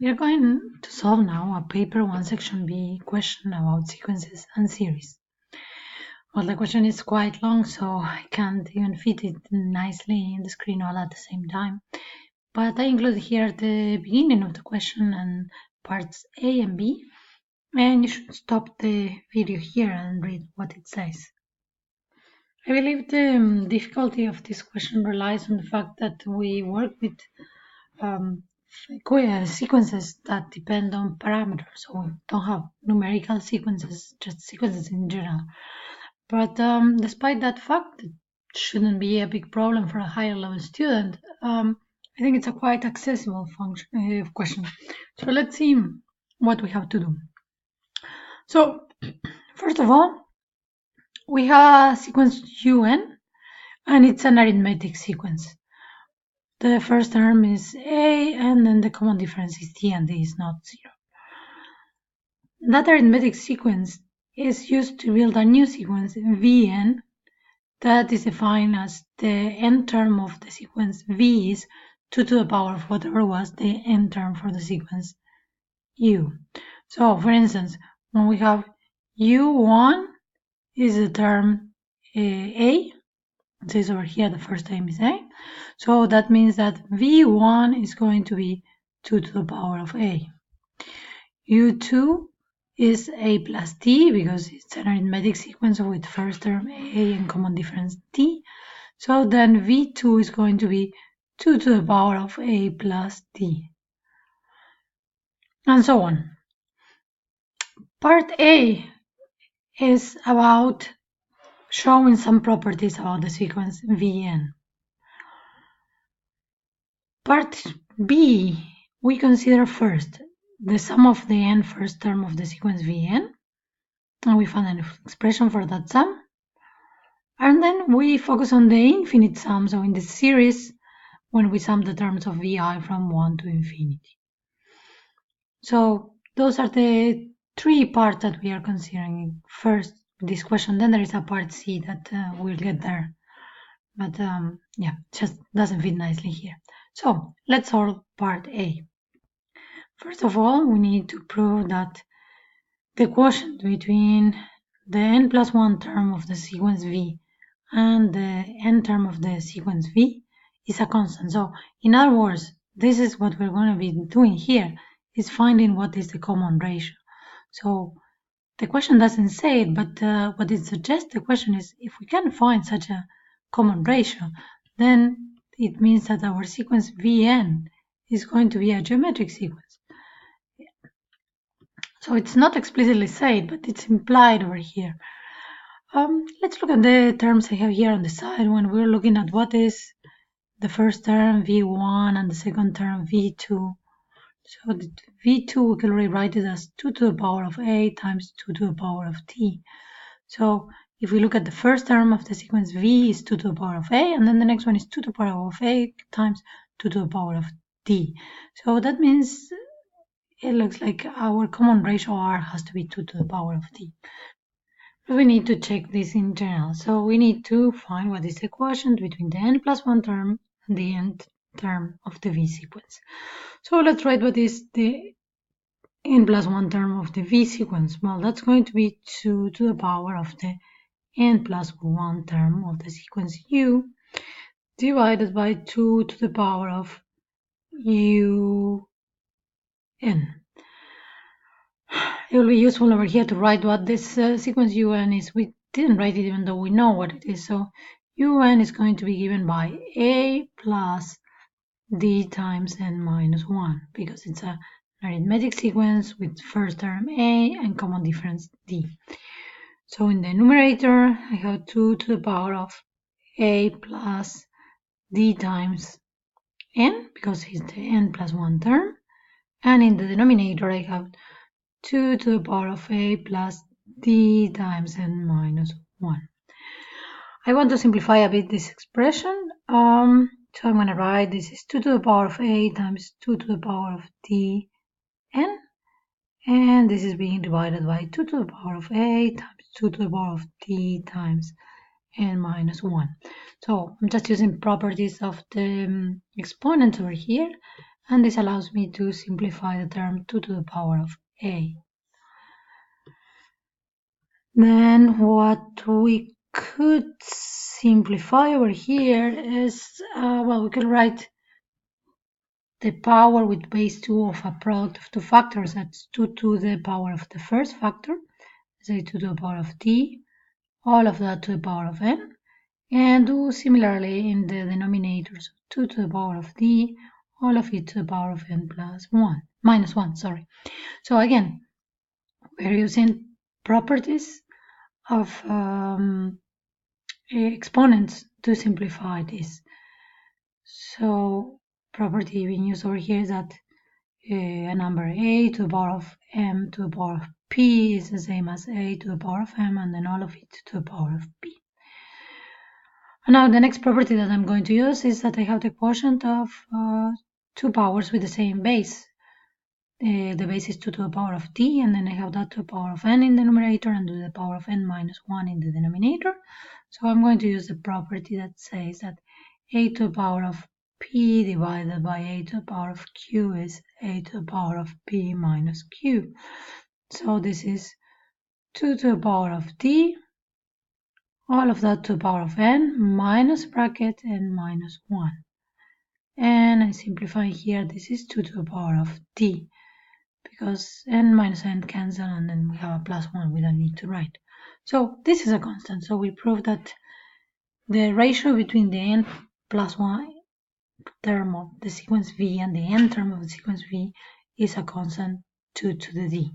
We are going to solve now a paper 1 section B question about sequences and series. Well, the question is quite long, so I can't even fit it nicely in the screen all at the same time. But I included here the beginning of the question and parts A and B, and you should stop the video here and read what it says. I believe the difficulty of this question relies on the fact that we work with sequences that depend on parameters, so we don't have numerical sequences, just sequences in general. But despite that fact, it shouldn't be a big problem for a higher level student. I think it's a quite accessible question. So let's see what we have to do. So first of all, we have a sequence UN, and it's an arithmetic sequence. The first term is A, and then the common difference is D, and D is not 0. That arithmetic sequence is used to build a new sequence Vn that is defined as the n term of the sequence V is 2 to the power of whatever was the n term for the sequence U. So, for instance, when we have U1 is the term A, it says over here the first term is A, so that means that V1 is going to be 2 to the power of A. U2 is A plus D because it's an arithmetic sequence with first term A and common difference D. So then V2 is going to be 2 to the power of A plus D. And so on. Part A is about showing some properties about the sequence Vn. Part B, we consider first the sum of the n first term of the sequence Vn, and we find an expression for that sum. And then we focus on the infinite sum, so in the series, when we sum the terms of Vi from 1 to infinity. So those are the three parts that we are considering first this question. Then there is a part C that we'll get there. But yeah, just doesn't fit nicely here. So let's solve part A. First of all, we need to prove that the quotient between the n plus 1 term of the sequence V and the n term of the sequence V is a constant. So in other words, this is what we're going to be doing here, is finding what is the common ratio. So the question doesn't say it, but what it suggests the question is, if we can find such a common ratio, then it means that our sequence Vn is going to be a geometric sequence. So it's not explicitly said, but it's implied over here. Let's look at the terms I have here on the side when we're looking at what is the first term V1 and the second term V2. So the V2 we can rewrite it as 2 to the power of A times 2 to the power of T. So if we look at the first term of the sequence V is 2 to the power of A, and then the next one is 2 to the power of A times 2 to the power of D. So that means it looks like our common ratio R has to be 2 to the power of D. But we need to check this in general. So we need to find what is the quotient between the n plus 1 term and the nth term of the V sequence. So let's write what is the n plus 1 term of the V sequence. Well, that's going to be 2 to the power of the n plus 1 term of the sequence U divided by 2 to the power of UN. It will be useful over here to write what this sequence UN is. We didn't write it even though we know what it is. So UN is going to be given by A plus D times n minus 1 because it's an arithmetic sequence with first term A and common difference D. So in the numerator, I have 2 to the power of A plus D times n because it's the n plus 1 term. And in the denominator, I have 2 to the power of A plus D times n minus 1. I want to simplify a bit this expression. So I'm going to write this is 2 to the power of A times 2 to the power of D n. And this is being divided by 2 to the power of A times 2 to the power of D times n minus 1. So I'm just using properties of the exponents over here. and this allows me to simplify the term 2 to the power of a. Then what we could simplify over here is, well, we could write the power with base 2 of a product of two factors. That's 2 to the power of the first factor, say 2 to the power of t, all of that to the power of n, and do similarly in the denominators, 2 to the power of d, all of it to the power of n plus 1, minus 1, sorry. So again, we're using properties of exponents to simplify this. So property being used over here is that a number a to the power of m to the power of p is the same as a to the power of m, and then all of it to the power of p. And now the next property that I'm going to use is that I have the quotient of two powers with the same base. The base is 2 to the power of t, and then I have that to the power of n in the numerator and to the power of n minus 1 in the denominator. So I'm going to use the property that says that a to the power of p divided by a to the power of q is a to the power of p minus q. So this is 2 to the power of t, all of that to the power of n, minus bracket n minus 1. And I simplify here, this is 2 to the power of t, because n minus n cancel, and then we have a plus 1 we don't need to write. So this is a constant, so we prove that the ratio between the n plus 1 term of the sequence v and the n term of the sequence v is a constant 2 to the d.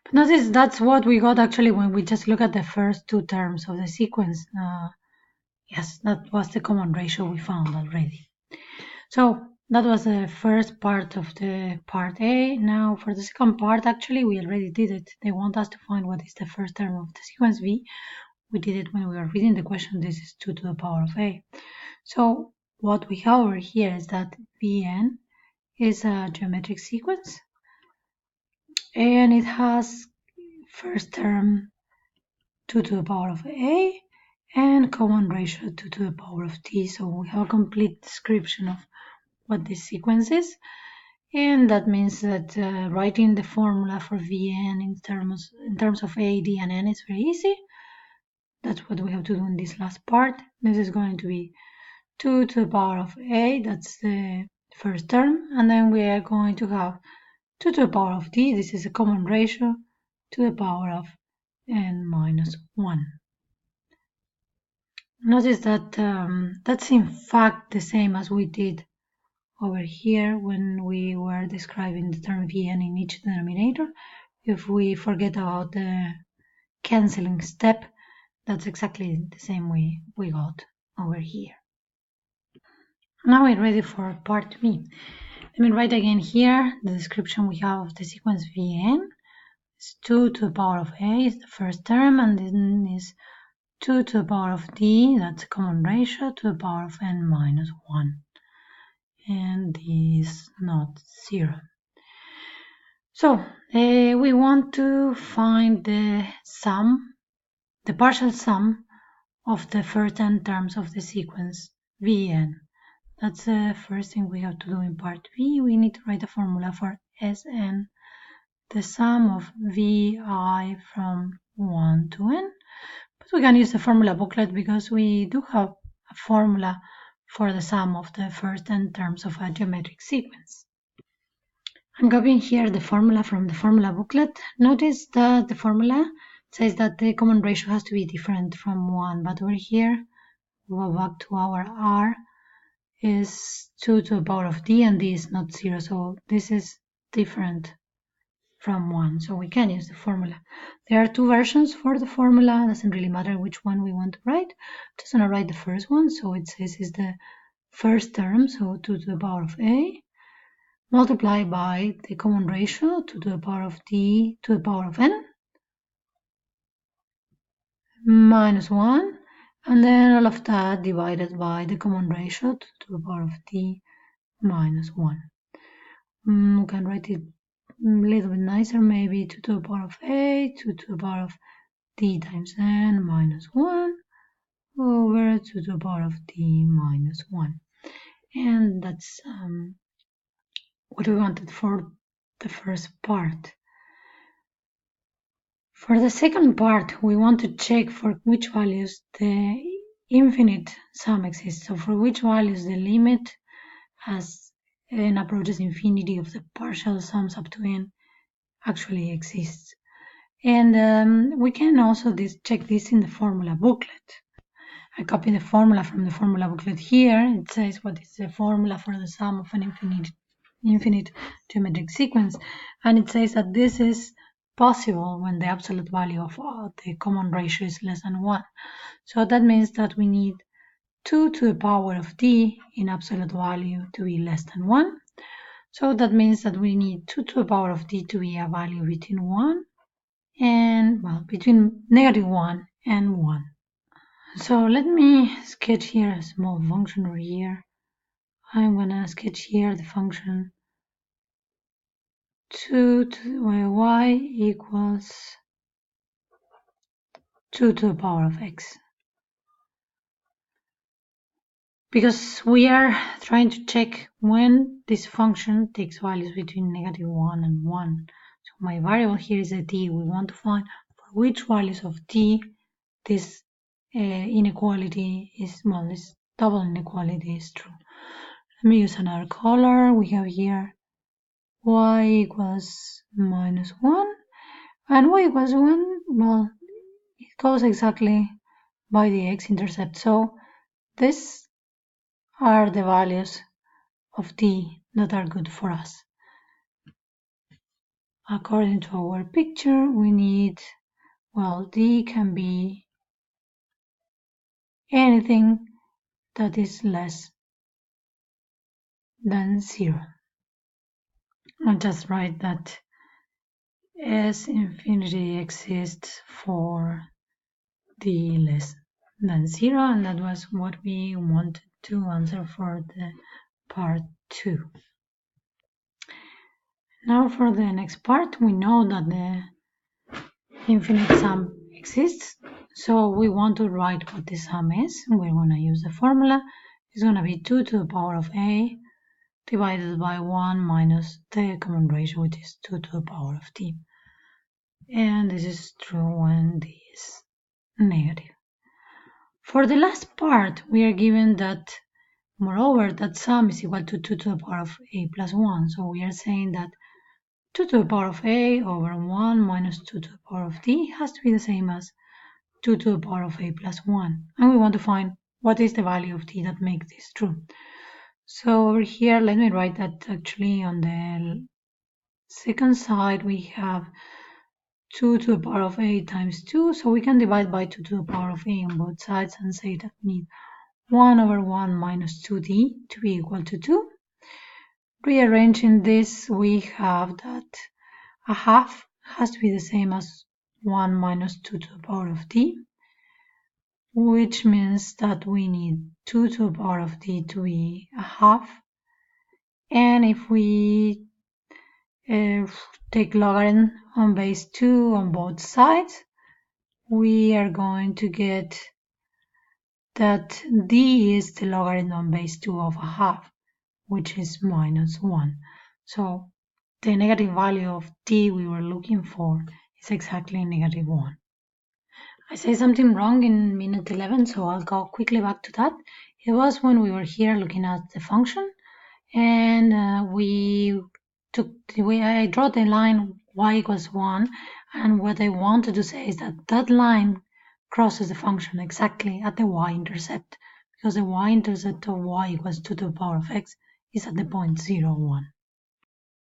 But notice that's what we got actually when we just look at the first two terms of the sequence. Yes, that was the common ratio we found already. So that was the first part of the part A. Now for the second part, actually we already did it. They want us to find what is the first term of the sequence v. We did it when we were reading the question. This is 2 to the power of a. So what we have over here is that Vn is a geometric sequence, and it has first term 2 to the power of a and common ratio 2 to the power of t. So we have a complete description of what this sequence is, and that means that writing the formula for Vn in terms of a, d, and n is very easy. That's what we have to do in this last part. This is going to be 2 to the power of a, that's the first term, and then we are going to have 2 to the power of d, this is a common ratio, to the power of n minus 1. Notice that that's in fact the same as we did over here when we were describing the term Vn in each denominator. If we forget about the cancelling step, that's exactly the same way we got over here. Now we're ready for part B. Let me write again here the description we have of the sequence Vn. It's 2 to the power of a is the first term, and then is 2 to the power of d, that's a common ratio, to the power of n minus 1. And this is not 0. So we want to find the sum, the partial sum of the first n terms of the sequence Vn. That's the first thing we have to do in part B. We need to write a formula for Sn, the sum of Vi from 1 to n. But we can use the formula booklet because we do have a formula for the sum of the first n terms of a geometric sequence. I'm copying here the formula from the formula booklet. Notice that the formula says that the common ratio has to be different from 1, but over here, we go back to our r, is 2 to the power of d, and d is not 0, so this is different from 1, so we can use the formula. There are two versions for the formula. It doesn't really matter which one we want to write. Just want to write the first one, so it says is the first term, so 2 to the power of a, multiplied by the common ratio 2 to the power of d to the power of n minus 1, and then all of that divided by the common ratio 2 to the power of d minus 1. We can write it a little bit nicer, maybe 2 to the power of a, 2 to the power of d times n minus 1 over 2 to the power of d minus 1. And that's what we wanted for the first part. For the second part, we want to check for which values the infinite sum exists. So for which values the limit as n approaches infinity of the partial sums up to n actually exists. And we can also check this in the formula booklet. I copied the formula from the formula booklet here. It says what is the formula for the sum of an infinite geometric sequence, and it says that this is possible when the absolute value of the common ratio is less than 1. So that means that we need 2 to the power of d in absolute value to be less than 1. So that means that we need 2 to the power of d to be a value between 1 and, well, between -1 and 1. So let me sketch here a small function over here. I'm gonna sketch here the function 2 to y equals 2 to the power of x. Because we are trying to check when this function takes values between -1 and 1. So my variable here is a t. We want to find for which values of t this inequality is, well, this double inequality is true. Let me use another color. We have here y equals -1, and y equals 1, well, it goes exactly by the x-intercept. So these are the values of t that are good for us. According to our picture, we need, well, d can be anything that is less than 0. I'll just write that S infinity exists for d less than 0, and that was what we wanted to answer for the part 2. Now for the next part, we know that the infinite sum exists, so we want to write what the sum is. We're going to use the formula. It's going to be 2 to the power of a divided by 1 minus the common ratio, which is 2 to the power of t. And this is true when d is negative. For the last part, we are given that, moreover, that sum is equal to 2 to the power of a plus 1. So we are saying that 2 to the power of a over 1 minus 2 to the power of d has to be the same as 2 to the power of a plus 1. And we want to find what is the value of t that makes this true. So over here, let me write that actually on the second side we have 2 to the power of a times 2. So we can divide by 2 to the power of a on both sides and say that we need 1 over 1 minus 2d to be equal to 2. Rearranging this, we have that a half has to be the same as 1 minus 2 to the power of d, which means that we need 2 to the power of d to be a half. And if we take logarithm on base 2 on both sides, we are going to get that d is the logarithm on base 2 of a half, which is -1. So the negative value of d we were looking for is exactly -1. I say something wrong in minute 11, so I'll go quickly back to that. It was when we were here looking at the function, and I draw the line y equals 1, and what I wanted to say is that that line crosses the function exactly at the y-intercept, because the y-intercept of y equals 2 to the power of x is at the point 0, 1.